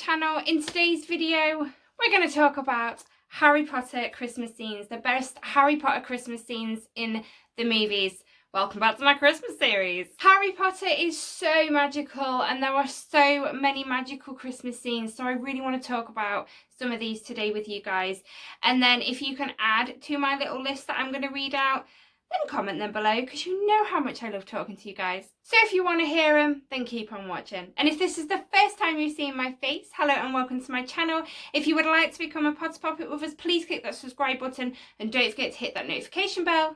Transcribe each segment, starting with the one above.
channel. In today's video, we're going to talk about Harry Potter Christmas scenes, the best Harry Potter Christmas scenes in the movies. Welcome back to my Christmas series. Harry Potter is so magical and there are so many magical Christmas scenes, so I really want to talk about some of these today with you guys. And then if you can add to my little list that I'm going to read out, then comment them below, because you know how much I love talking to you guys. So if you want to hear them, then keep on watching. And if this is the first time you've seen my face, hello and welcome to my channel. If you would like to become a Potter Poppet with us, please click that subscribe button and don't forget to hit that notification bell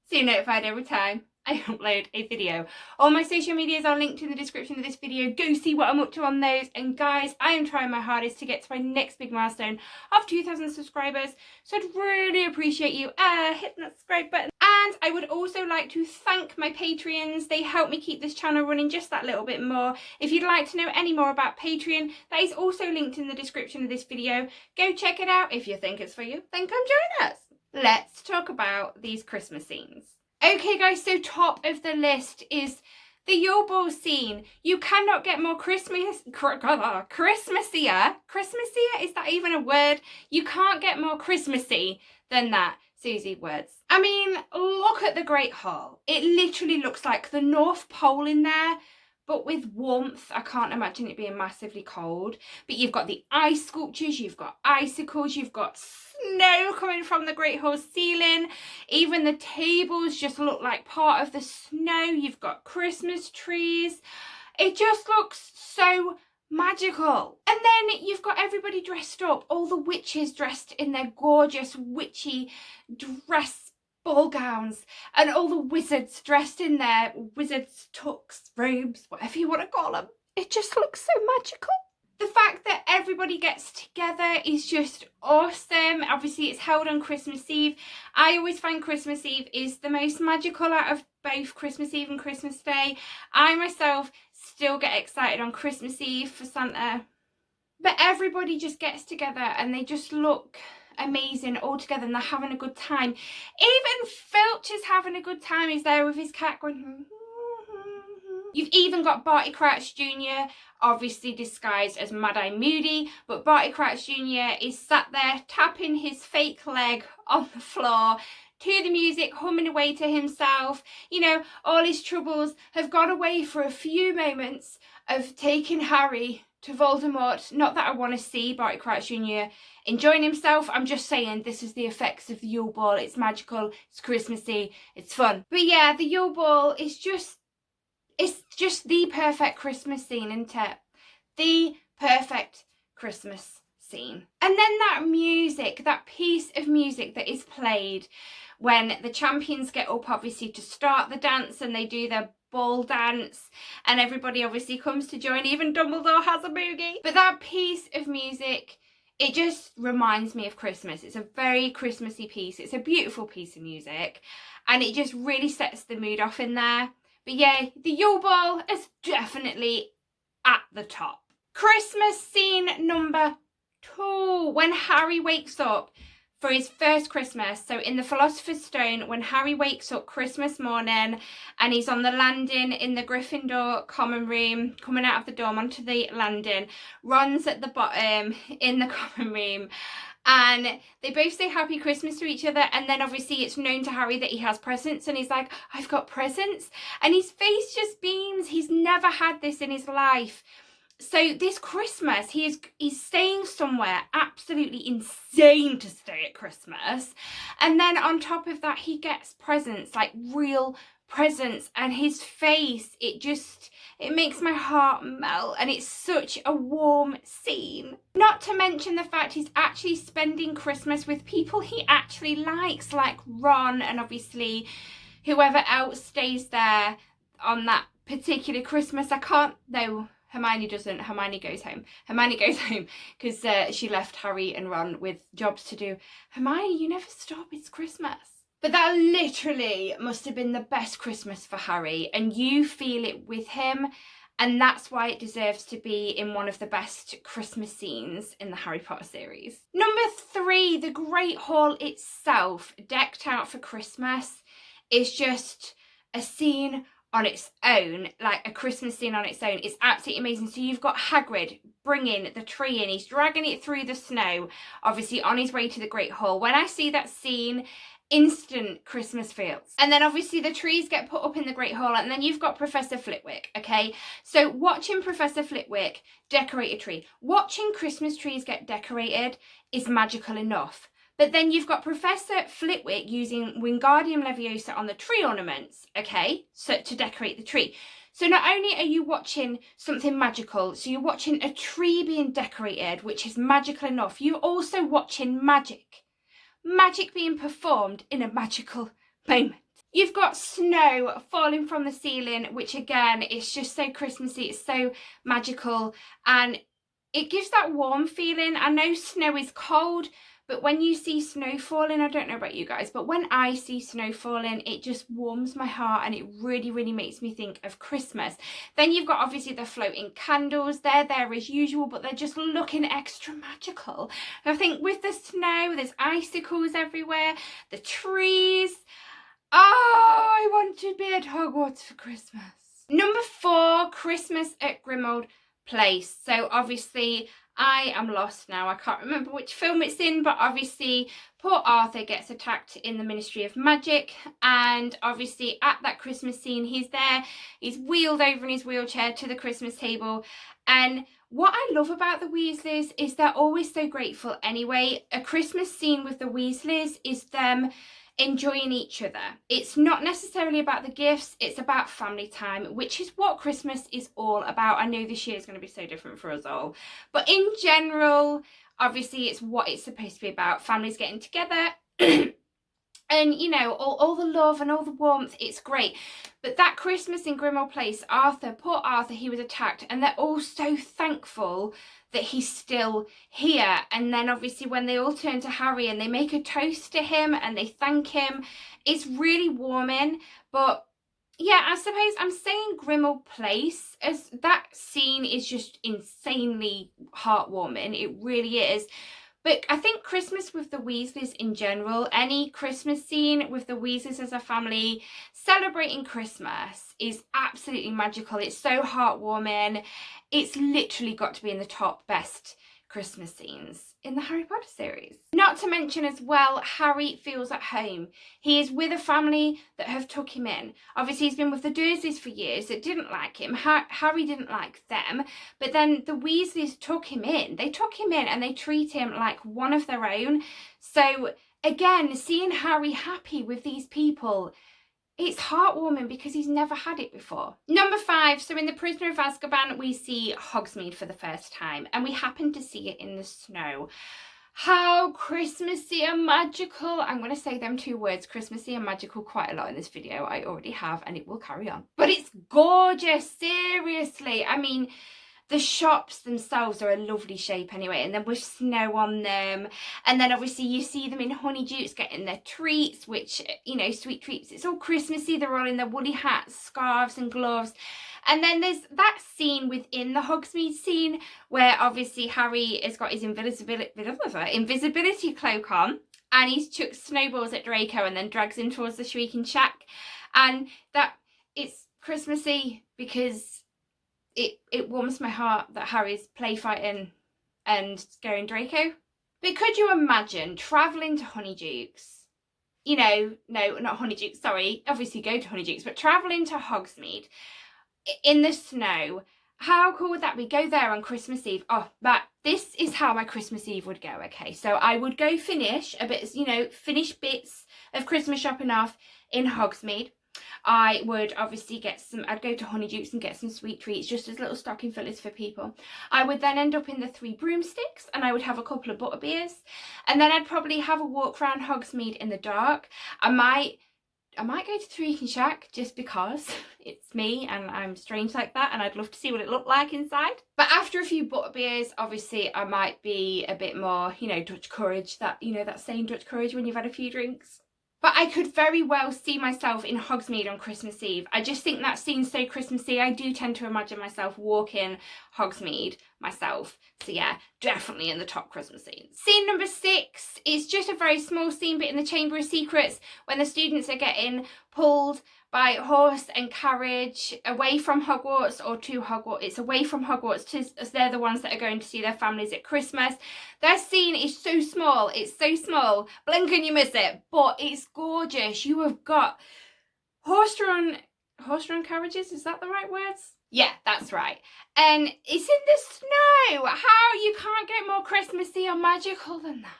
so you're notified every time I upload a video. All my social medias are linked in the description of this video. Go see what I'm up to on those. And guys, I am trying my hardest to get to my next big milestone of 2,000 subscribers. So I'd really appreciate you hitting that subscribe button. And I would also like to thank my Patreons. They help me keep this channel running just that little bit more. If you'd like to know any more about Patreon, that is also linked in the description of this video. Go check it out. If you think it's for you, then come join us. Let's talk about these Christmas scenes. Okay guys, so top of the list is the Yule Ball scene. You cannot get more Christmassier, is that even a word? You can't get more Christmassy than that. Susie, words. I mean, look at the Great Hall. It literally looks like the North Pole in there, but with warmth. I can't imagine it being massively cold. But you've got the ice sculptures, you've got icicles, you've got snow coming from the Great Hall ceiling. Even the tables just look like part of the snow. You've got Christmas trees. It just looks so magical. And then you've got everybody dressed up, all the witches dressed in their gorgeous witchy dress ball gowns, and all the wizards dressed in their wizards tux, robes, whatever you want to call them. It just looks so magical. The fact that everybody gets together is just awesome. Obviously it's held on Christmas Eve. I always find Christmas Eve is the most magical out of both Christmas Eve and Christmas Day. I myself still get excited on Christmas Eve for Santa. But everybody just gets together and they just look amazing all together and they're having a good time. Even Filch is having a good time. He's there with his cat going. You've even got Barty Crouch Jr. obviously disguised as Mad-Eye Moody, but Barty Crouch Jr. is sat there tapping his fake leg on the floor to the music, humming away to himself. You know, all his troubles have gone away for a few moments of taking Harry to Voldemort. Not that I want to see Barty Crouch Jr. enjoying himself. I'm just saying this is the effects of the Yule Ball. It's magical, it's Christmassy, it's fun. But yeah, the Yule Ball is just, it's just the perfect Christmas scene, isn't it? The perfect Christmas scene. And then that music, that piece of music that is played when the champions get up obviously to start the dance and they do their ball dance and everybody obviously comes to join. Even Dumbledore has a boogie. But that piece of music, it just reminds me of Christmas. It's a very Christmassy piece. It's a beautiful piece of music and it just really sets the mood off in there. But yeah, the Yule Ball is definitely at the top. Christmas scene number 2, when Harry wakes up for his first Christmas. So in the Philosopher's Stone, when Harry wakes up Christmas morning and he's on the landing in the Gryffindor common room, coming out of the dorm onto the landing, Ron's at the bottom in the common room, and they both say happy Christmas to each other. And then obviously it's known to Harry that he has presents and he's like, I've got presents, and his face just beams. He's never had this in his life. So this Christmas, he's staying somewhere absolutely insane to stay at Christmas. And then on top of that, he gets presents, like real presents, and his face, it makes my heart melt, and it's such a warm scene. Not to mention the fact he's actually spending Christmas with people he actually likes, like Ron and obviously whoever else stays there on that particular Christmas. I can't, though. Hermione doesn't. Hermione goes home. Hermione goes home because she left Harry and Ron with jobs to do. Hermione, you never stop. It's Christmas. But that literally must have been the best Christmas for Harry, and you feel it with him, and that's why it deserves to be in one of the best Christmas scenes in the Harry Potter series. Number 3, the Great Hall itself, decked out for Christmas, is just a scene on its own, like a Christmas scene on its own, is absolutely amazing. So you've got Hagrid bringing the tree in, he's dragging it through the snow, obviously on his way to the Great Hall. When I see that scene, instant Christmas feels. And then obviously the trees get put up in the Great Hall, and then you've got Professor Flitwick, okay? So watching Professor Flitwick decorate a tree, watching Christmas trees get decorated is magical enough. But then you've got Professor Flitwick using Wingardium Leviosa on the tree ornaments, okay, so to decorate the tree. So not only are you watching something magical, so you're watching a tree being decorated, which is magical enough, you're also watching magic. Magic being performed in a magical moment. You've got snow falling from the ceiling, which again is just so Christmassy, it's so magical, and it gives that warm feeling. I know snow is cold, but when you see snow falling, I don't know about you guys, but when I see snow falling, it just warms my heart, and it really, really makes me think of Christmas. Then you've got obviously the floating candles. They're there as usual, but they're just looking extra magical. And I think with the snow, there's icicles everywhere, the trees. Oh, I want to be at Hogwarts for Christmas. Number 4, Christmas at Grimmauld Place. So obviously I am lost now. I can't remember which film it's in, but obviously poor Arthur gets attacked in the Ministry of Magic, and obviously at that Christmas scene, he's there, he's wheeled over in his wheelchair to the Christmas table. And what I love about the Weasleys is they're always so grateful anyway. A Christmas scene with the Weasleys is them enjoying each other. It's not necessarily about the gifts, it's about family time, which is what Christmas is all about. I know this year is going to be so different for us all, but in general, obviously it's what it's supposed to be about, families getting together and you know, all the love and all the warmth. It's great. But that Christmas in Grimmauld Place, Arthur, poor Arthur, he was attacked, and they're all so thankful that he's still here. And then obviously when they all turn to Harry and they make a toast to him and they thank him, it's really warming. But yeah, I suppose I'm saying Grimmauld Place, as that scene is just insanely heartwarming. It really is. But I think Christmas with the Weasleys in general, any Christmas scene with the Weasleys as a family celebrating Christmas is absolutely magical. It's so heartwarming. It's literally got to be in the top best Christmas scenes in the Harry Potter series. Not to mention as well, Harry feels at home. He is with a family that have took him in. Obviously he's been with the Dursleys for years that didn't like him. Harry didn't like them, but then the Weasleys took him in. They took him in and they treat him like one of their own. So again, seeing Harry happy with these people, it's heartwarming because he's never had it before. Number 5, so in The Prisoner of Azkaban, we see Hogsmeade for the first time, and we happen to see it in the snow. How Christmassy and magical. I'm going to say them 2 words, Christmassy and magical, quite a lot in this video. I already have, and it will carry on. But it's gorgeous, seriously. I mean, the shops themselves are a lovely shape anyway, and then with snow on them, and then obviously you see them in Honeydukes getting their treats, which, you know, sweet treats. It's all Christmassy. They're all in their woolly hats, scarves and gloves. And then there's that scene within the Hogsmeade scene where obviously Harry has got his invisibility cloak on, and he's chucked snowballs at Draco and then drags him towards the Shrieking Shack. And that, it's Christmassy because it warms my heart that Harry's play fighting and scaring Draco. But could you imagine travelling to Honeydukes? You know, no, not Honeydukes, sorry. Obviously go to Honeydukes, but travelling to Hogsmeade in the snow. How cool would that be? Go there on Christmas Eve. Oh, but this is how my Christmas Eve would go, okay? So I would go finish a bit, you know, finish bits of Christmas shopping off in Hogsmeade. I would obviously I'd go to Honeydukes and get some sweet treats, just as little stocking fillers for people. I would then end up in the 3 Broomsticks, and I would have a couple of butterbeers, and then I'd probably have a walk around Hogsmeade in the dark. I might go to the Shrieking Shack just because it's me and I'm strange like that, and I'd love to see what it looked like inside. But after a few butterbeers, obviously I might be a bit more, you know, Dutch courage, that, you know, that saying Dutch courage when you've had a few drinks. But I could very well see myself in Hogsmeade on Christmas Eve. I just think that scene's so Christmassy. I do tend to imagine myself walking Hogsmeade myself. So yeah, definitely in the top Christmas scenes. Scene number 6 is just a very small scene, but in the Chamber of Secrets, when the students are getting pulled by horse and carriage away from Hogwarts or to Hogwarts. It's away from Hogwarts as they're the ones that are going to see their families at Christmas. Their scene is so small. It's so small. Blink and you miss it. But it's gorgeous. You have got horse-drawn carriages. Is that the right words? Yeah, that's right. And it's in the snow. How you can't get more Christmassy or magical than that.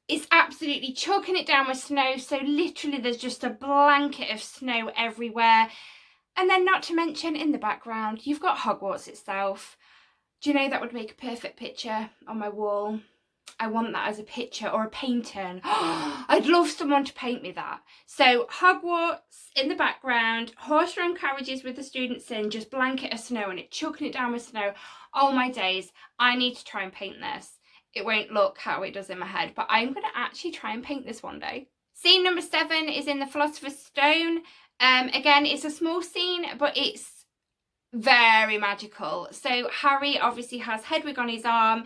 It's absolutely chucking it down with snow, so literally there's just a blanket of snow everywhere. And then not to mention in the background, you've got Hogwarts itself. Do you know that would make a perfect picture on my wall? I want that as a picture or a painting. I'd love someone to paint me that. So Hogwarts in the background, horse-drawn carriages with the students in, just blanket of snow and it chucking it down with snow. Oh my days, I need to try and paint this. It won't look how it does in my head, but I'm going to actually try and paint this one day. Scene number 7 is in the Philosopher's Stone. Again, it's a small scene, but it's very magical. So Harry obviously has Hedwig on his arm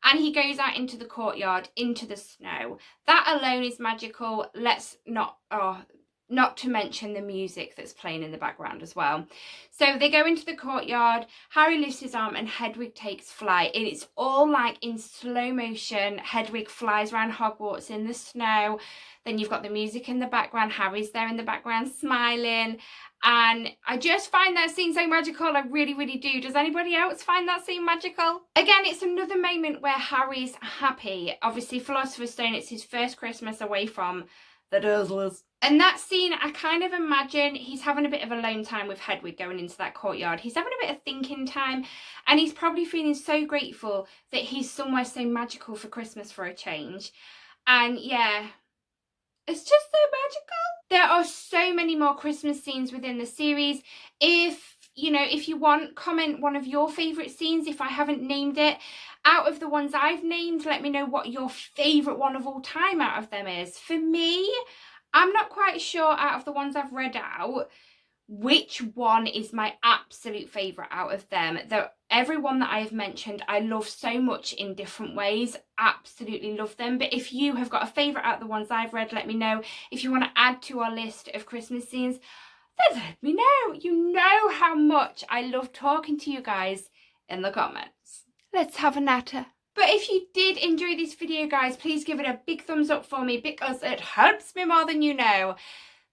and he goes out into the courtyard, into the snow. That alone is magical. Let's not to mention the music that's playing in the background as well. So they go into the courtyard, Harry lifts his arm and Hedwig takes flight. And it's all like in slow motion. Hedwig flies around Hogwarts in the snow. Then you've got the music in the background. Harry's there in the background smiling. And I just find that scene so magical. I really, really do. Does anybody else find that scene magical? Again, it's another moment where Harry's happy. Obviously, Philosopher's Stone, it's his first Christmas away from the Dursleys. And that scene, I kind of imagine he's having a bit of alone time with Hedwig going into that courtyard. He's having a bit of thinking time and he's probably feeling so grateful that he's somewhere so magical for Christmas for a change. And yeah, it's just so magical. There are so many more Christmas scenes within the series. If you want, comment one of your favourite scenes if I haven't named it. Out of the ones I've named, let me know what your favourite one of all time out of them is. For me, I'm not quite sure out of the ones I've read out which one is my absolute favourite out of them. Every one that I have mentioned, I love so much in different ways. Absolutely love them. But if you have got a favourite out of the ones I've read, let me know. If you want to add to our list of Christmas scenes, then let me know. You know how much I love talking to you guys in the comments. Let's have a natter. But if you did enjoy this video, guys, please give it a big thumbs up for me because it helps me more than you know.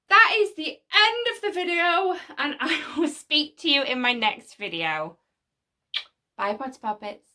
That is the end of the video and I will speak to you in my next video. Bye, Poppets.